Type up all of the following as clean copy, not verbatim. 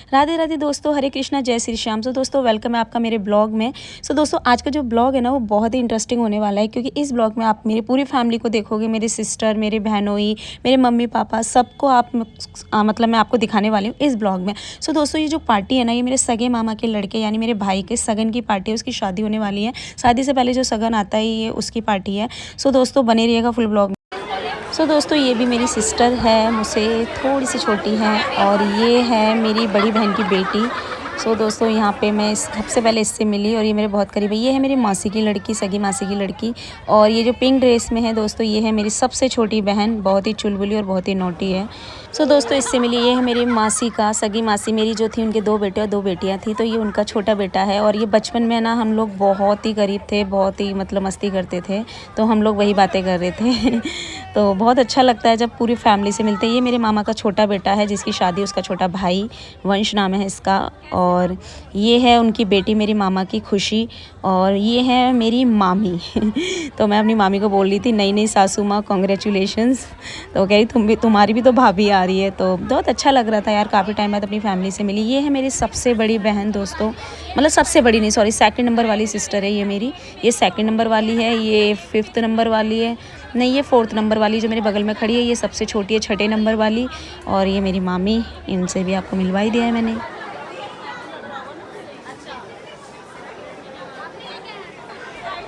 राधे राधे दोस्तों, हरे कृष्णा, जय श्री श्याम। सो दोस्तों वेलकम है आपका मेरे ब्लॉग में। सो दोस्तों आज का जो ब्लॉग है ना वो बहुत ही इंटरेस्टिंग होने वाला है, क्योंकि इस ब्लॉग में आप मेरी पूरी फैमिली को देखोगे। मेरे सिस्टर, मेरे बहनोई, मेरे मम्मी पापा, सबको आप मतलब मैं आपको दिखाने वाली हूँ इस ब्लॉग में। सो दोस्तों ये जो पार्टी है ना, ये मेरे सगे मामा के लड़के यानी मेरे भाई के सगन की पार्टी है। उसकी शादी होने वाली है। शादी से पहले जो सगन आता है ये उसकी पार्टी है। सो दोस्तों बने रहिएगा फुल ब्लॉग। सो दोस्तों ये भी मेरी सिस्टर है, मुझसे थोड़ी सी छोटी है, और ये है मेरी बड़ी बहन की बेटी। सो दोस्तों यहाँ पे मैं सबसे पहले इससे मिली, और ये मेरे बहुत करीब है। ये है मेरी मासी की लड़की, सगी मासी की लड़की। और ये जो पिंक ड्रेस में है दोस्तों, ये है मेरी सबसे छोटी बहन, बहुत ही चुलबुली और बहुत ही नोटी है। सो दोस्तों इससे मिली, ये है मेरी मासी का, सगी मासी मेरी जो थी, उनके 2 बेटे और 2 बेटियाँ थी। तो ये उनका छोटा बेटा है। और ये बचपन में ना हम लोग बहुत ही करीब थे, बहुत ही मतलब मस्ती करते थे, तो हम लोग वही बातें कर रहे थे। तो बहुत अच्छा लगता है जब पूरी फैमिली से मिलते हैं। ये मेरे मामा का छोटा बेटा है जिसकी शादी, उसका छोटा भाई, वंश नाम है इसका। और ये है उनकी बेटी मेरी मामा की, खुशी। और ये है मेरी मामी। तो मैं अपनी मामी को बोल रही थी, नई नई सासू माँ, कॉन्ग्रेचुलेशंस। तो कह रही तुम्हारी भी तो भाभी आ रही है। तो बहुत अच्छा लग रहा था यार, काफ़ी टाइम बाद अपनी फैमिली से मिली। ये है मेरी सबसे बड़ी बहन दोस्तों, मतलब सबसे बड़ी नहीं, सॉरी, 2nd नंबर वाली सिस्टर है ये मेरी। ये 2nd नंबर वाली है, ये 5th नंबर वाली है, नहीं ये 4th नंबर वाली जो मेरे बगल में खड़ी है, ये सबसे छोटी है, 6ठे नंबर वाली। और ये मेरी मामी, इनसे भी आपको मिलवा ही दिया है मैंने।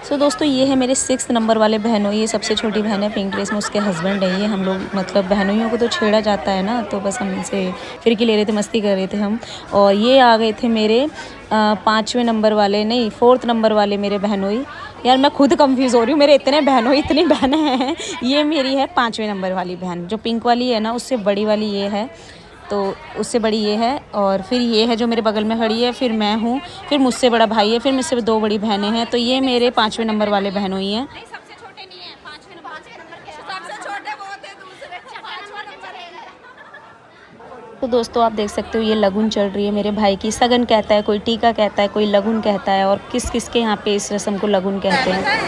सो दोस्तों ये है मेरे 6th नंबर वाले बहनों, ये सबसे छोटी बहन है, पिंक ड्रेस में, उसके हस्बैंड है ये। हम लोग मतलब बहनोइयों को तो छेड़ा जाता है ना, तो बस हम इनसे फिरकी ले रहे थे, मस्ती कर रहे थे हम। और ये आ गए थे मेरे 5वें नंबर वाले, नहीं 4th नंबर वाले मेरे बहनोई। यार मैं खुद कंफ्यूज हो रही हूँ, मेरे इतने बहनोई, इतनी बहनें हैं। ये मेरी है 5वें नंबर वाली बहन, जो पिंक वाली है ना, उससे बड़ी वाली ये है, तो उससे बड़ी ये है। और फिर ये है जो मेरे बगल में खड़ी है, फिर मैं हूँ, फिर मुझसे बड़ा भाई है, फिर मुझसे 2 बड़ी बहनें हैं। तो ये मेरे 5वें नंबर वाले बहनों ही हैं। तो दोस्तों आप देख सकते हो ये लगुन चल रही है मेरे भाई की। सगन कहता है कोई, टीका कहता है कोई, लगुन कहता है। और किस किस के यहाँ पे इस रस्म को लगुन कहते हैं।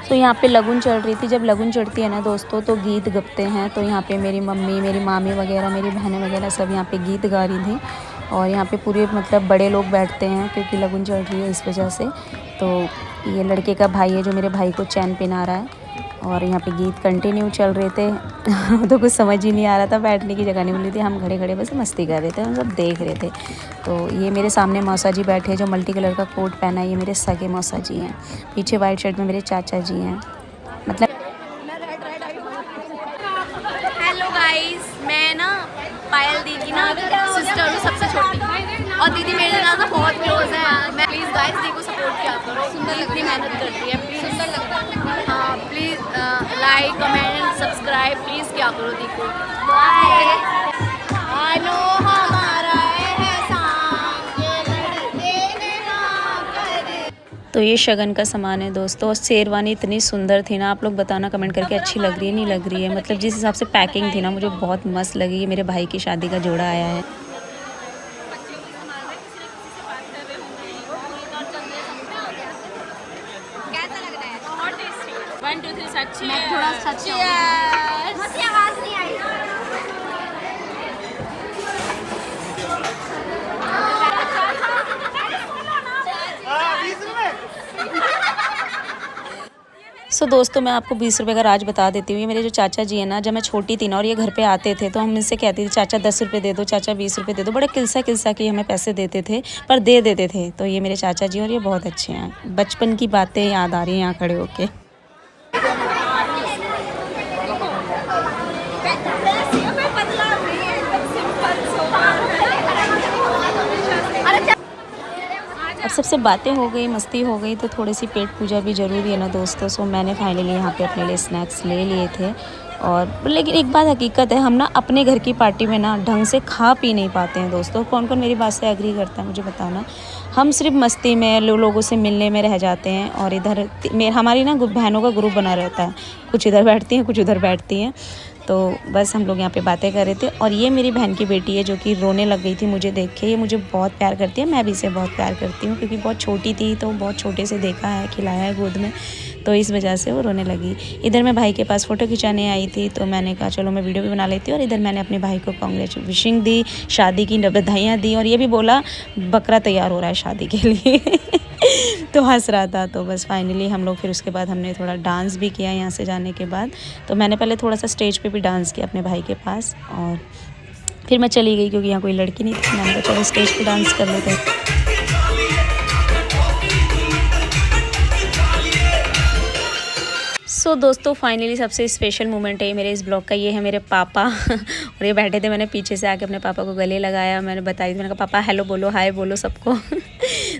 तो यहाँ पे लगुन चल रही थी। जब लगुन चढ़ती है ना दोस्तों, तो गीत गपते हैं। तो यहाँ पे मेरी मम्मी, मेरी मामी वगैरह, मेरी बहनें वगैरह सब यहाँ पे गीत गा रही थी। और यहाँ पे पूरे मतलब बड़े लोग बैठते हैं, क्योंकि लगुन चढ़ रही है इस वजह से। तो ये लड़के का भाई है जो मेरे भाई को चैन पहना रहा है। और यहाँ पे गीत कंटिन्यू चल रहे थे। तो कुछ समझ ही नहीं आ रहा था, बैठने की जगह नहीं मिल रही थी। हम खड़े खड़े बस मस्ती कर रहे थे, हम सब देख रहे थे। तो ये मेरे सामने मौसा जी बैठे, जो मल्टी कलर का कोट पहना है, ये मेरे सगे मौसा जी हैं। पीछे वाइट शर्ट में मेरे चाचा जी हैं। मतलब हेलो गाइस, मैं ना पायल दी की ना सिस्टर हूँ, सबसे छोटी। और दीदी मेरे साथ बहुत क्लोज है। मैं प्लीज़ गाइस दी को सपोर्ट किया करो, इतनी मेहनत करती है। प्लीज़ सुंदर लगता है, हाँ please like comment and subscribe please किया करो दी को। बाय। आई नो हमारा तो ये शगन का सामान है दोस्तों। और शेरवानी इतनी सुंदर थी ना, आप लोग बताना कमेंट करके अच्छी लग रही है नहीं लग रही है। मतलब जिस हिसाब से पैकिंग थी ना, मुझे बहुत मस्त लगी। ये मेरे भाई की शादी का जोड़ा आया है। कैसा लग रहा है? बहुत टेस्टी। 1 2 3 सच्ची मैं थोड़ा सच्ची हूँ। मुझे आवाज़ नहीं आई। सो दोस्तों मैं आपको 20 रुपये का राज बता देती हूँ। ये मेरे जो चाचा जी हैं ना, जब मैं छोटी थी ना और ये घर पे आते थे, तो हम इनसे कहती थी चाचा 10 रुपये दे दो, चाचा 20 रुपये दे दो। बड़े किलसा किलसा के हमें पैसे देते थे, पर दे देते थे। तो ये मेरे चाचा जी, और ये बहुत अच्छे हैं। बचपन की बातें याद आ रही हैं यहाँ खड़े होके। अब सबसे बातें हो गई, मस्ती हो गई, तो थोड़ी सी पेट पूजा भी ज़रूरी है ना दोस्तों। सो मैंने फाइनली यहाँ पे अपने लिए स्नैक्स ले लिए थे। और लेकिन एक बात हकीकत है, हम ना अपने घर की पार्टी में ना ढंग से खा पी नहीं पाते हैं दोस्तों। कौन कौन मेरी बात से एग्री करता है मुझे बताना। हम सिर्फ मस्ती में, लोगों से मिलने में रह जाते हैं। और इधर हमारी ना बहनों का ग्रुप बना रहता है, कुछ इधर बैठती हैं, कुछ उधर बैठती हैं। तो बस हम लोग यहाँ पे बातें कर रहे थे। और ये मेरी बहन की बेटी है जो कि रोने लग गई थी मुझे देख के। ये मुझे बहुत प्यार करती है, मैं भी इसे बहुत प्यार करती हूँ, क्योंकि बहुत छोटी थी तो बहुत छोटे से देखा है, खिलाया है गोद में। तो इस वजह से वो रोने लगी। इधर मैं भाई के पास फ़ोटो खिंचाने आई थी, तो मैंने कहा चलो मैं वीडियो भी बना लेती हूँ, और इधर मैंने अपने भाई को विशिंग दी, शादी की बधाइयाँ दी, और ये भी बोला बकरा तैयार हो रहा है शादी के लिए तो हंस रहा था। तो बस फाइनली हम लोग फिर उसके बाद हमने थोड़ा डांस भी किया यहाँ से जाने के बाद। तो मैंने पहले थोड़ा सा स्टेज पे भी डांस किया अपने भाई के पास, और फिर मैं चली गई क्योंकि यहाँ कोई लड़की नहीं थी। मैंने कहा चलो स्टेज पे डांस कर लेते हैं। सो दोस्तों फाइनली सबसे स्पेशल मोमेंट है मेरे इस ब्लॉग का, ये है मेरे पापा और ये बैठे थे। मैंने पीछे से आके अपने पापा को गले लगाया, मैंने बताई थी, मैंने कहा पापा हेलो बोलो, हाय बोलो सबको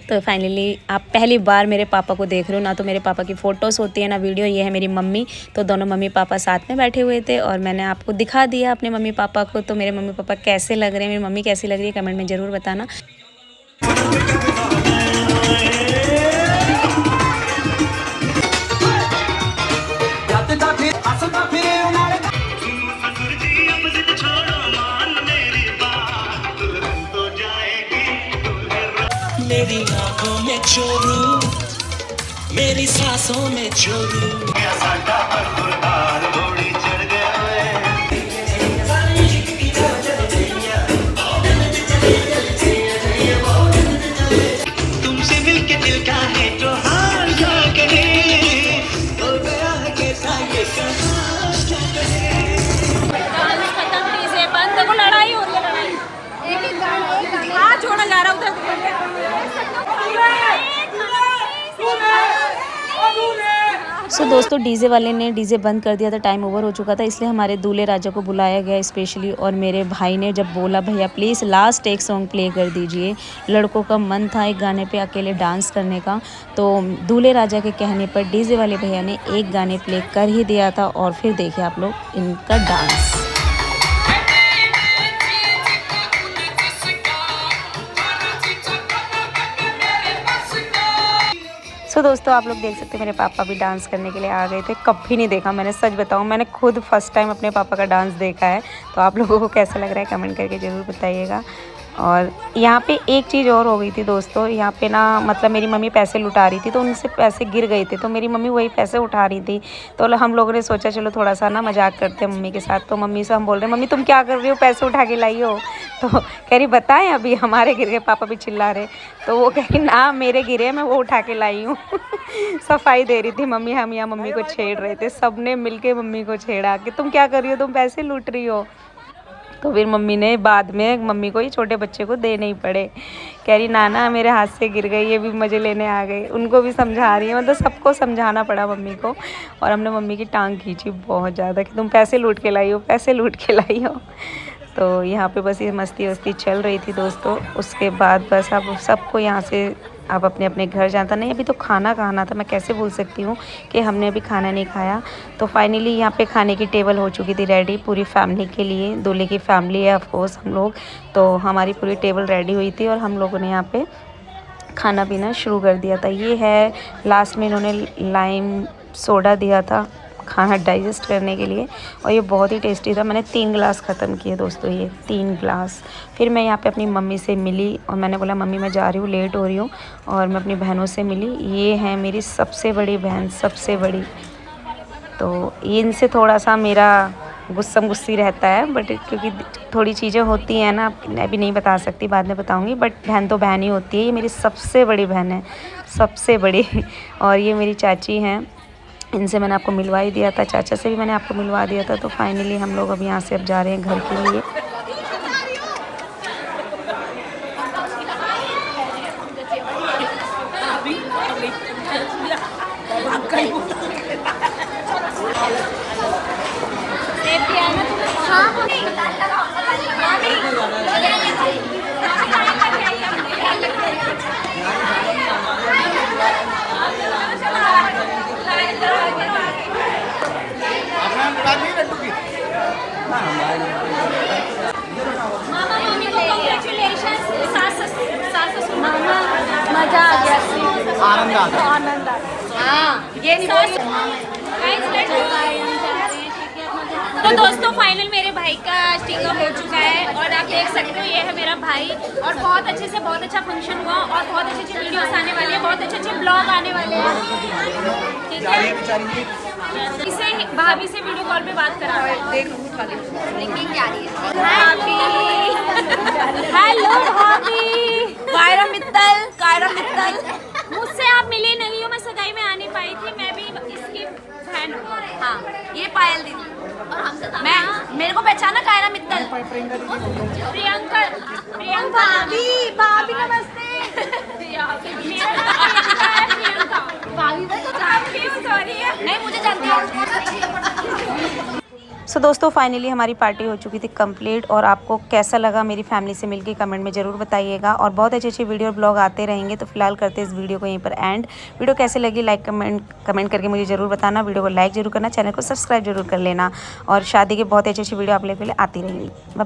तो फाइनली आप पहली बार मेरे पापा को देख रहे हो ना, तो मेरे पापा की फ़ोटोज़ होती है ना वीडियो। ये है मेरी मम्मी, तो दोनों मम्मी पापा साथ में बैठे हुए थे, और मैंने आपको दिखा दिया अपने मम्मी पापा को। तो मेरे मम्मी पापा कैसे लग रहे हैं, मेरी मम्मी कैसी लग रही है, कमेंट में ज़रूर बताना। मेरी आँखों में चोरू, मेरी सांसों में चोरू। तुमसे मिलके दिल का है जो हाल क्या कहे, हो गया है कैसा ये कहाँ क्या कहे। डांस खत्म, डीजे बंद। देखो लड़ाई हो रही है, लड़ाई। एक गाना हाथ छोड़ा जा रहा उधर। सो दोस्तों डीजे वाले ने डीजे बंद कर दिया था, टाइम ओवर हो चुका था, इसलिए हमारे दूल्हे राजा को बुलाया गया स्पेशली। और मेरे भाई ने जब बोला भैया प्लीज़ लास्ट एक सॉन्ग प्ले कर दीजिए, लड़कों का मन था एक गाने पे अकेले डांस करने का, तो दूल्हे राजा के कहने पर डीजे वाले भैया ने एक गाने प्ले कर ही दिया था। और फिर देखिए आप लोग इनका डांस। सो दोस्तों आप लोग देख सकते हैं मेरे पापा भी डांस करने के लिए आ गए थे। कभी नहीं देखा मैंने, सच बताऊं मैंने खुद फर्स्ट टाइम अपने पापा का डांस देखा है। तो आप लोगों को कैसा लग रहा है कमेंट करके ज़रूर बताइएगा। और यहाँ पे एक चीज़ और हो गई थी दोस्तों, यहाँ पे ना मतलब मेरी मम्मी पैसे लुटा रही थी, तो उनसे पैसे गिर गए थे, तो मेरी मम्मी वही पैसे उठा रही थी। तो हम लोगों ने सोचा चलो थोड़ा सा ना मजाक करते हैं मम्मी के साथ। तो मम्मी से हम बोल रहे हैं मम्मी तुम क्या कर रही हो, पैसे उठा के लाई हो। तो कह रही बताएं अभी हमारे गिर गए, पापा भी चिल्ला रहे। तो वो कह रही ना मेरे गिरे, मैं वो उठा के लाई हूँ सफाई दे रही थी मम्मी, हम यहाँ मम्मी को छेड़ रहे थे, सब ने मिल के मम्मी को छेड़ा कि तुम क्या कर रही हो, तुम पैसे लूट रही हो। तो फिर मम्मी ने बाद में मम्मी को ही छोटे बच्चे को देने ही पड़े। कह रही नाना मेरे हाथ से गिर गई, ये भी मज़े लेने आ गए। उनको भी समझा रही है, मतलब सबको समझाना पड़ा मम्मी को। और हमने मम्मी की टांग खींची बहुत ज़्यादा कि तुम पैसे लूट के लाई हो, पैसे लूट के लाई हो। तो यहाँ पे बस ये मस्ती वस्ती चल रही थी दोस्तों। उसके बाद बस अब सबको यहाँ से अब अपने अपने घर जाता नहीं। अभी तो खाना खाना था, मैं कैसे भूल सकती हूँ कि हमने अभी खाना नहीं खाया। तो फाइनली यहाँ पे खाने की टेबल हो चुकी थी रेडी पूरी फैमिली के लिए। दूल्हे की फैमिली है ऑफ कोर्स हम लोग, तो हमारी पूरी टेबल रेडी हुई थी और हम लोगों ने यहाँ पे खाना पीना शुरू कर दिया था। ये है लास्ट में इन्होंने लाइम सोडा दिया था खाना डाइजेस्ट करने के लिए, और ये बहुत ही टेस्टी था। मैंने 3 गिलास ख़त्म किए दोस्तों, ये 3 गिलास। फिर मैं यहाँ पे अपनी मम्मी से मिली और मैंने बोला मम्मी मैं जा रही हूँ, लेट हो रही हूँ। और मैं अपनी बहनों से मिली। ये है मेरी सबसे बड़ी बहन, सबसे बड़ी। तो इनसे थोड़ा सा मेरा गुस्सा गुस्सी रहता है, बट क्योंकि थोड़ी चीज़ें होती हैं ना, अभी नहीं बता सकती, बाद में बताऊँगी। बट बहन तो बहन ही होती है। ये मेरी सबसे बड़ी बहन है, सबसे बड़ी। और ये मेरी चाची हैं, इनसे मैंने आपको मिलवा ही दिया था, चाचा से भी मैंने आपको मिलवा दिया था। तो फाइनली हम लोग अब यहाँ से अब जा रहे हैं घर के लिए। मजा आ गया, आनंद आ गया। हाँ ये नहीं बोल तो दोस्तों फाइनल मेरे भाई का टीका हो चुका है और आप देख सकते हो ये है मेरा भाई और बहुत अच्छे से बहुत अच्छा फंक्शन हुआ और बहुत अच्छे अच्छे वीडियोस आने वाले हैं, बहुत अच्छे अच्छे ब्लॉग आने वाले हैं। ठीक है, इसे भाभी से वीडियो कॉल पे बात करा। हेलो भाभी। कायरा मित्तल मुझसे आप मिले नहीं हो, मैं सगाई में आ नहीं पाई थी, मैं भी इसकी बहन हूँ। हाँ, ये पायल दीदी और हमसे मैं मेरे को पहचाना कायरा मित्तल। प्रियंका भाभी नमस्ते। नहीं, मुझे जानती हूँ। सो दोस्तों फाइनली हमारी पार्टी हो चुकी थी कंप्लीट और आपको कैसा लगा मेरी फैमिली से मिलके कमेंट में ज़रूर बताइएगा और बहुत अच्छे अच्छे वीडियो ब्लॉग आते रहेंगे। तो फिलहाल करते हैं इस वीडियो को यहीं पर एंड। वीडियो कैसे लगी लाइक कमेंट करके मुझे ज़रूर बताना, वीडियो को लाइक ज़रूर करना, चैनल को सब्सक्राइब जरूर कर लेना और शादी के बहुत अच्छे अच्छे वीडियो आप लोगों के लिए आती रहेंगी। बाय।